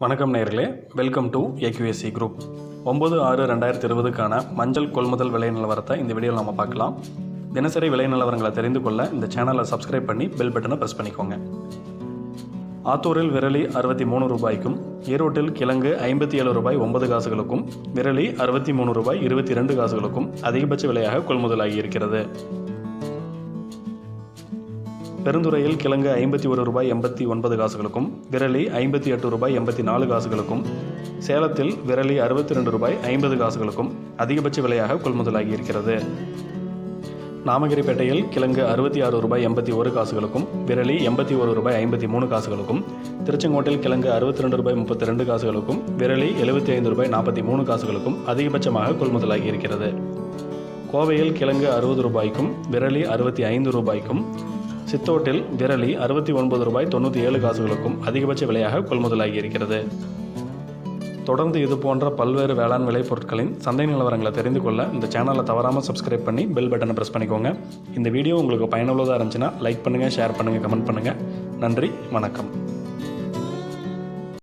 வணக்கம் நேயர்களே, welcome to AQSC group. 9/6/2020க்கான மஞ்சள் கொள்முதல் விலை நிலவரத்தை இந்த வீடியோவில் நம்ம பார்க்கலாம். தினசரி விலை நிலவரங்களை தெரிந்து கொள்ள இந்த சேனலை சப்ஸ்கிரைப் பண்ணி பெல் பட்டனை ப்ரெஸ் பண்ணிக்கோங்க. ஆத்தூரில் விரலி 63 ரூபாய்க்கும், ஈரோட்டில் கிழங்கு 57 ரூபாய் 9 காசுகளுக்கும், விரலி 63 ரூபாய் 22 காசுகளுக்கும் அதிகபட்ச விலையாக கொள்முதலாகி இருக்கிறது. பெருந்துறையில் கிழங்கு 51 ரூபாய் 89 காசுகளுக்கும், விரலி 58 ரூபாய் 84 காசுகளுக்கும், சேலத்தில் விரலி 62 ரூபாய் 50 காசுகளுக்கும் அதிகபட்ச விலையாக கொள்முதலாகி இருக்கிறது. நாமகிரிப்பேட்டையில் கிழங்கு 66 ரூபாய் 81 காசுகளுக்கும், விரலி 81 ரூபாய் 53 காசுகளுக்கும், திருச்செங்கோட்டில் கிழங்கு 62 ரூபாய் 32 காசுகளுக்கும், விரலி 75 ரூபாய் 43 காசுகளுக்கும் அதிகபட்சமாக கொள்முதலாகி இருக்கிறது. கோவையில் கிழங்கு 60 ரூபாய்க்கும், விரலி 65 ரூபாய்க்கும், சித்தோட்டில் விரலி 69 ரூபாய் 97 காசுகளுக்கும் அதிகபட்ச விலையாக கொள்முதலாகி இருக்கிறது. தொடர்ந்து இது போன்ற பல்வேறு வேளாண் விலை பொருட்களின் சந்தை நிலவரங்களை தெரிந்து கொள்ள இந்த சேனலை தவறாமல் சப்ஸ்கிரைப் பண்ணி பெல் பட்டனை ப்ரெஸ் பண்ணிக்கோங்க. இந்த வீடியோ உங்களுக்கு பயனுள்ளதாக இருந்துச்சுன்னா லைக் பண்ணுங்கள், ஷேர் பண்ணுங்கள், கமெண்ட் பண்ணுங்கள். நன்றி, வணக்கம்.